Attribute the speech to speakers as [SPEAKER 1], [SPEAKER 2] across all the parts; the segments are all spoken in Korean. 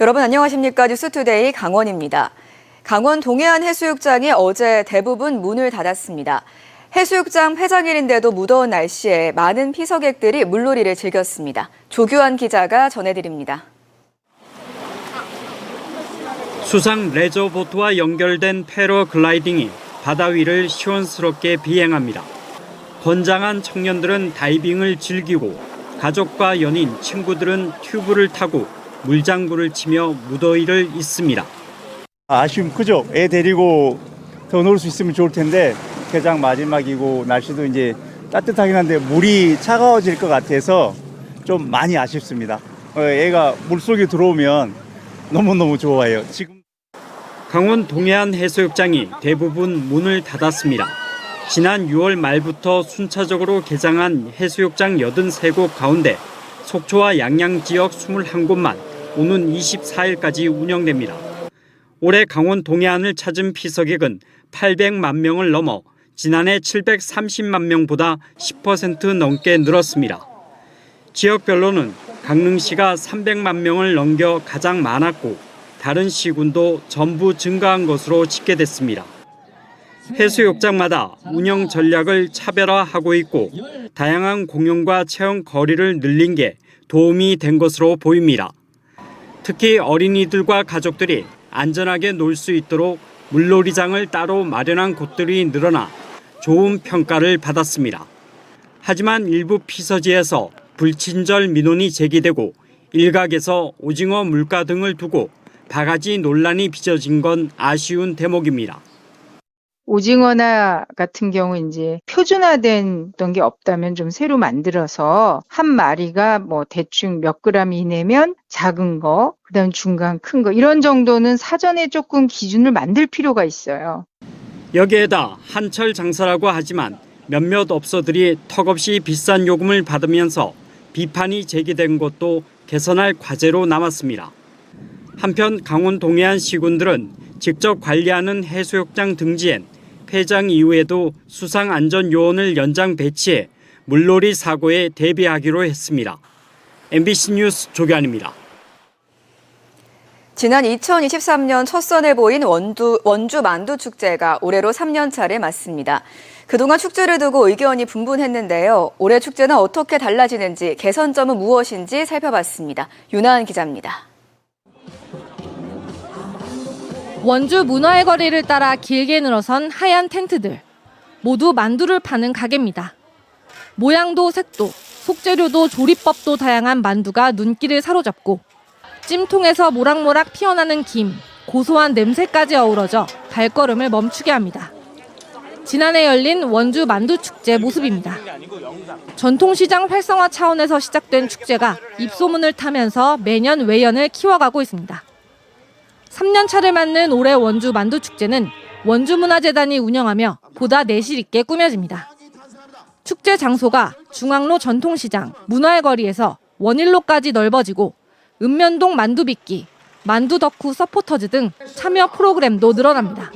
[SPEAKER 1] 여러분 안녕하십니까? 뉴스투데이 강원입니다. 강원 동해안 해수욕장이 어제 대부분 문을 닫았습니다. 해수욕장 폐장일인데도 무더운 날씨에 많은 피서객들이 물놀이를 즐겼습니다. 조규환 기자가 전해드립니다.
[SPEAKER 2] 수상 레저보트와 연결된 패러글라이딩이 바다 위를 시원스럽게 비행합니다. 건장한 청년들은 다이빙을 즐기고 가족과 연인, 친구들은 튜브를 타고 물장구를 치며 무더위를 잊습니다.
[SPEAKER 3] 아쉬움 크죠. 애 데리고 더 놀 수 있으면 좋을 텐데 개장 마지막이고 날씨도 이제 따뜻하긴 한데 물이 차가워질 것 같아서 좀 많이 아쉽습니다. 애가 물속에 들어오면 너무너무 좋아해요. 지금
[SPEAKER 2] 강원 동해안 해수욕장이 대부분 문을 닫았습니다. 지난 6월 말부터 순차적으로 개장한 해수욕장 83곳 가운데 속초와 양양 지역 21곳만 오는 24일까지 운영됩니다. 올해 강원 동해안을 찾은 피서객은 800만 명을 넘어 지난해 730만 명보다 10% 넘게 늘었습니다. 지역별로는 강릉시가 300만 명을 넘겨 가장 많았고 다른 시군도 전부 증가한 것으로 집계됐습니다. 해수욕장마다 운영 전략을 차별화하고 있고 다양한 공연과 체험 거리를 늘린 게 도움이 된 것으로 보입니다. 특히 어린이들과 가족들이 안전하게 놀 수 있도록 물놀이장을 따로 마련한 곳들이 늘어나 좋은 평가를 받았습니다. 하지만 일부 피서지에서 불친절 민원이 제기되고 일각에서 오징어 물가 등을 두고 바가지 논란이 빚어진 건 아쉬운 대목입니다.
[SPEAKER 4] 오징어나 같은 경우 이제 표준화된 게 없다면 좀 새로 만들어서 한 마리가 뭐 대충 몇 그램 이내면 작은 거, 그다음 중간 큰 거 이런 정도는 사전에 조금 기준을 만들 필요가 있어요.
[SPEAKER 2] 여기에다 한철 장사라고 하지만 몇몇 업소들이 턱없이 비싼 요금을 받으면서 비판이 제기된 것도 개선할 과제로 남았습니다. 한편 강원 동해안 시군들은 직접 관리하는 해수욕장 등지엔 폐장 이후에도 수상안전요원을 연장 배치해 물놀이 사고에 대비하기로 했습니다. MBC 뉴스 조규환입니다.
[SPEAKER 1] 지난 2023년 첫 선을 보인 원주 만두축제가 올해로 3년 차를 맞습니다. 그동안 축제를 두고 의견이 분분했는데요. 올해 축제는 어떻게 달라지는지, 개선점은 무엇인지 살펴봤습니다. 윤하은 기자입니다.
[SPEAKER 5] 원주 문화의 거리를 따라 길게 늘어선 하얀 텐트들. 모두 만두를 파는 가게입니다. 모양도 색도, 속재료도 조리법도 다양한 만두가 눈길을 사로잡고 찜통에서 모락모락 피어나는 김, 고소한 냄새까지 어우러져 발걸음을 멈추게 합니다. 지난해 열린 원주 만두축제 모습입니다. 전통시장 활성화 차원에서 시작된 축제가 입소문을 타면서 매년 외연을 키워가고 있습니다. 3년 차를 맞는 올해 원주 만두축제는 원주문화재단이 운영하며 보다 내실 있게 꾸며집니다. 축제 장소가 중앙로 전통시장, 문화의 거리에서 원일로까지 넓어지고 읍면동 만두빚기, 만두덕후 서포터즈 등 참여 프로그램도 늘어납니다.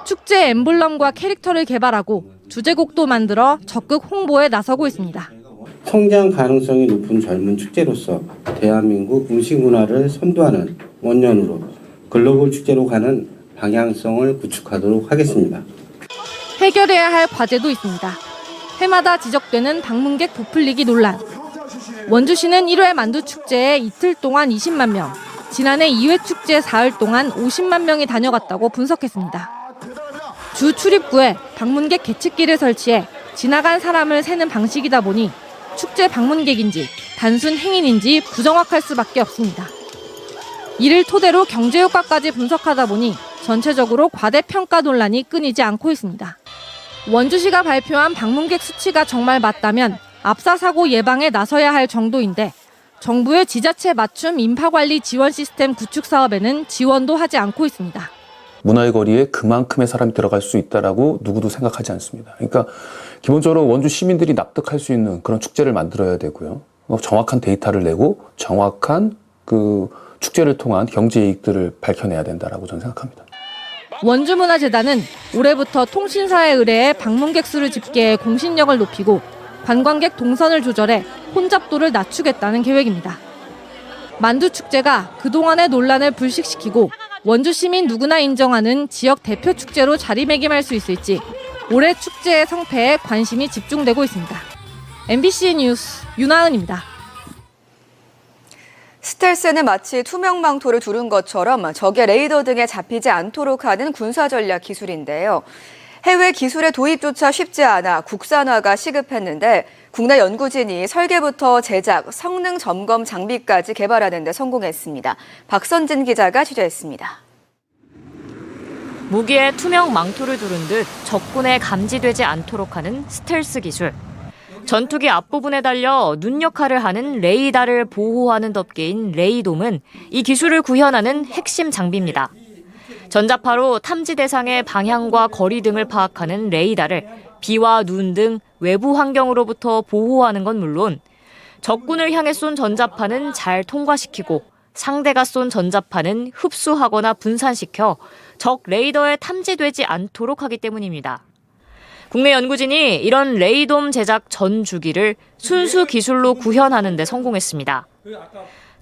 [SPEAKER 5] 축제 엠블럼과 캐릭터를 개발하고 주제곡도 만들어 적극 홍보에 나서고 있습니다.
[SPEAKER 6] 성장 가능성이 높은 젊은 축제로서 대한민국 음식 문화를 선도하는 원년으로 글로벌 축제로 가는 방향성을 구축하도록 하겠습니다.
[SPEAKER 5] 해결해야 할 과제도 있습니다. 해마다 지적되는 방문객 부풀리기 논란. 원주시는 1회 만두축제에 이틀 동안 20만 명, 지난해 2회 축제 사흘 동안 50만 명이 다녀갔다고 분석했습니다. 주 출입구에 방문객 계측기를 설치해 지나간 사람을 세는 방식이다 보니 축제 방문객인지 단순 행인인지 부정확할 수밖에 없습니다. 이를 토대로 경제효과까지 분석하다 보니 전체적으로 과대평가 논란이 끊이지 않고 있습니다. 원주시가 발표한 방문객 수치가 정말 맞다면 압사사고 예방에 나서야 할 정도인데 정부의 지자체 맞춤 인파관리 지원 시스템 구축 사업에는 지원도 하지 않고 있습니다.
[SPEAKER 7] 문화의 거리에 그만큼의 사람이 들어갈 수 있다라고 누구도 생각하지 않습니다. 그러니까 기본적으로 원주 시민들이 납득할 수 있는 그런 축제를 만들어야 되고요. 정확한 데이터를 내고 정확한 그 축제를 통한 경제 이익들을 밝혀내야 된다라고 저는 생각합니다.
[SPEAKER 5] 원주문화재단은 올해부터 통신사에 의뢰해 방문객 수를 집계해 공신력을 높이고 관광객 동선을 조절해 혼잡도를 낮추겠다는 계획입니다. 만두 축제가 그동안의 논란을 불식시키고 원주 시민 누구나 인정하는 지역 대표 축제로 자리매김할 수 있을지 올해 축제의 성패에 관심이 집중되고 있습니다. MBC 뉴스 윤하은입니다.
[SPEAKER 1] 스텔스는 마치 투명 망토를 두른 것처럼 적의 레이더 등에 잡히지 않도록 하는 군사 전략 기술인데요. 해외 기술의 도입조차 쉽지 않아 국산화가 시급했는데 국내 연구진이 설계부터 제작, 성능 점검 장비까지 개발하는 데 성공했습니다. 박선진 기자가 취재했습니다.
[SPEAKER 8] 무기에 투명 망토를 두른 듯 적군에 감지되지 않도록 하는 스텔스 기술. 전투기 앞부분에 달려 눈 역할을 하는 레이더를 보호하는 덮개인 레이돔은 이 기술을 구현하는 핵심 장비입니다. 전자파로 탐지 대상의 방향과 거리 등을 파악하는 레이더를 비와 눈 등 외부 환경으로부터 보호하는 건 물론 적군을 향해 쏜 전자파는 잘 통과시키고 상대가 쏜 전자파는 흡수하거나 분산시켜 적 레이더에 탐지되지 않도록 하기 때문입니다. 국내 연구진이 이런 레이돔 제작 전 주기를 순수 기술로 구현하는 데 성공했습니다.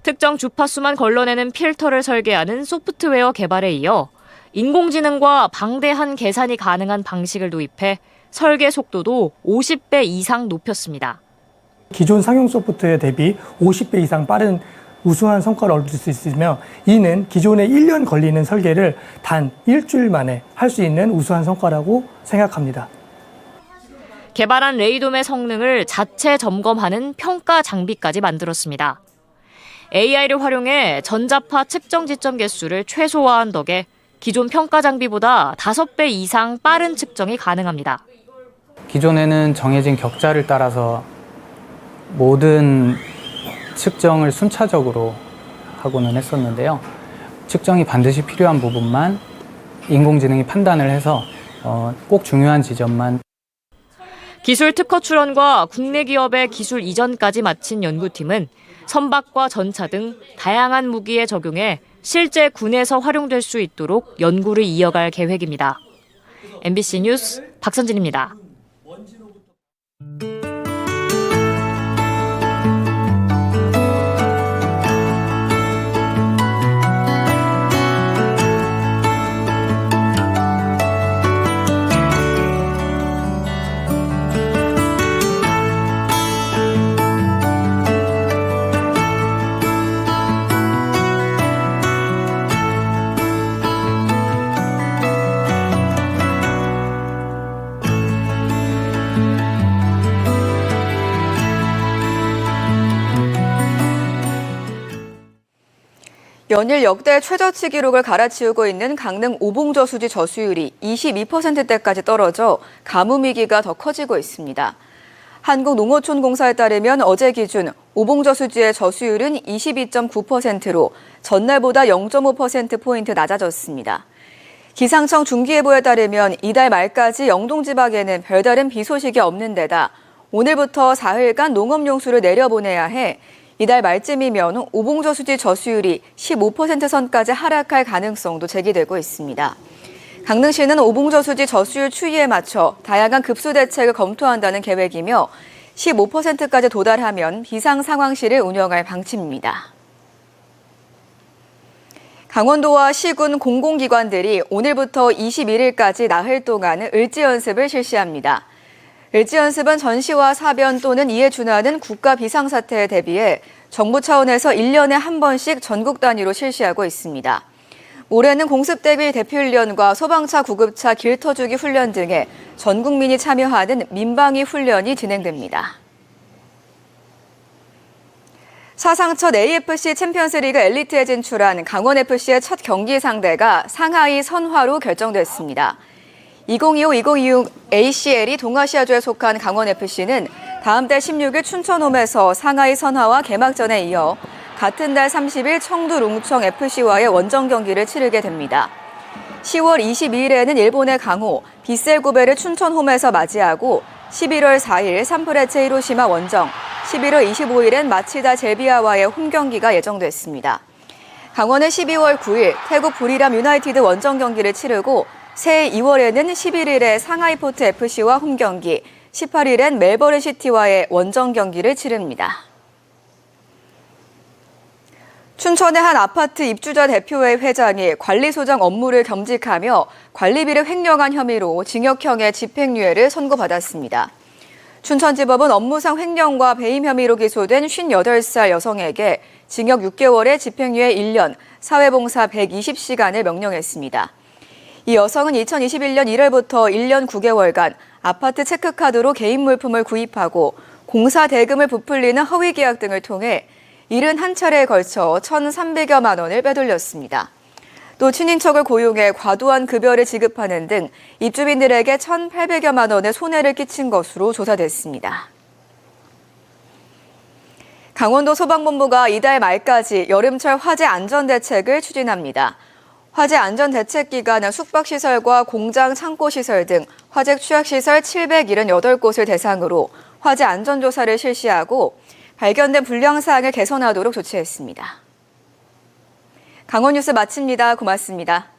[SPEAKER 8] 특정 주파수만 걸러내는 필터를 설계하는 소프트웨어 개발에 이어 인공지능과 방대한 계산이 가능한 방식을 도입해 설계 속도도 50배 이상 높였습니다.
[SPEAKER 9] 기존 상용 소프트웨어 대비 50배 이상 빠른 우수한 성과를 얻을 수 있으며 이는 기존에 1년 걸리는 설계를 단 일주일 만에 할 수 있는 우수한 성과라고 생각합니다.
[SPEAKER 8] 개발한 레이돔의 성능을 자체 점검하는 평가 장비까지 만들었습니다. AI를 활용해 전자파 측정 지점 개수를 최소화한 덕에 기존 평가 장비보다 5배 이상 빠른 측정이 가능합니다.
[SPEAKER 10] 기존에는 정해진 격자를 따라서 모든 측정을 순차적으로 하고는 했었는데요. 측정이 반드시 필요한 부분만 인공지능이 판단을 해서 꼭 중요한 지점만.
[SPEAKER 8] 기술 특허 출원과 국내 기업의 기술 이전까지 마친 연구팀은 선박과 전차 등 다양한 무기에 적용해 실제 군에서 활용될 수 있도록 연구를 이어갈 계획입니다. MBC 뉴스 박선진입니다.
[SPEAKER 1] 연일 역대 최저치 기록을 갈아치우고 있는 강릉 오봉저수지 저수율이 22%대까지 떨어져 가뭄 위기가 더 커지고 있습니다. 한국농어촌공사에 따르면 어제 기준 오봉저수지의 저수율은 22.9%로 전날보다 0.5%포인트 낮아졌습니다. 기상청 중기예보에 따르면 이달 말까지 영동 지방에는 별다른 비 소식이 없는 데다 오늘부터 4일간 농업용수를 내려보내야 해 이달 말쯤이면 오봉저수지 저수율이 15% 선까지 하락할 가능성도 제기되고 있습니다. 강릉시는 오봉저수지 저수율 추이에 맞춰 다양한 급수 대책을 검토한다는 계획이며 15%까지 도달하면 비상상황실을 운영할 방침입니다. 강원도와 시군 공공기관들이 오늘부터 21일까지 나흘 동안 을지연습을 실시합니다. 을지연습은 전시와 사변 또는 이에 준하는 국가 비상사태에 대비해 정부 차원에서 1년에 한 번씩 전국 단위로 실시하고 있습니다. 올해는 공습대비 대피훈련과 소방차 구급차 길터주기 훈련 등에 전 국민이 참여하는 민방위 훈련이 진행됩니다. 사상 첫 AFC 챔피언스리그 엘리트에 진출한 강원FC의 첫 경기 상대가 상하이 선화로 결정됐습니다. 2025-2026 ACL이 동아시아조에 속한 강원FC는 다음 달 16일 춘천홈에서 상하이 선화와 개막전에 이어 같은 달 30일 청두 룽청FC와의 원정 경기를 치르게 됩니다. 10월 22일에는 일본의 강호, 비셀 고베를 춘천홈에서 맞이하고 11월 4일 산프레체 히로시마 원정, 11월 25일엔 마치다 젤비아와의 홈경기가 예정됐습니다. 강원은 12월 9일 태국 부리람 유나이티드 원정 경기를 치르고 새해 2월에는 11일에 상하이 포트 FC와 홈경기, 18일엔 멜버른 시티와의 원정 경기를 치릅니다. 춘천의 한 아파트 입주자 대표회 회장이 관리소장 업무를 겸직하며 관리비를 횡령한 혐의로 징역형의 집행유예를 선고받았습니다. 춘천지법은 업무상 횡령과 배임 혐의로 기소된 58살 여성에게 징역 6개월에 집행유예 1년, 사회봉사 120시간을 명령했습니다. 이 여성은 2021년 1월부터 1년 9개월간 아파트 체크카드로 개인 물품을 구입하고 공사 대금을 부풀리는 허위 계약 등을 통해 71차례에 걸쳐 1,300여만 원을 빼돌렸습니다. 또 친인척을 고용해 과도한 급여를 지급하는 등 입주민들에게 1,800여만 원의 손해를 끼친 것으로 조사됐습니다. 강원도 소방본부가 이달 말까지 여름철 화재 안전대책을 추진합니다. 화재 안전대책 기간은 숙박시설과 공장, 창고시설 등 화재 취약시설 778곳을 대상으로 화재 안전조사를 실시하고 발견된 불량 사항을 개선하도록 조치했습니다. 강원 뉴스 마칩니다. 고맙습니다.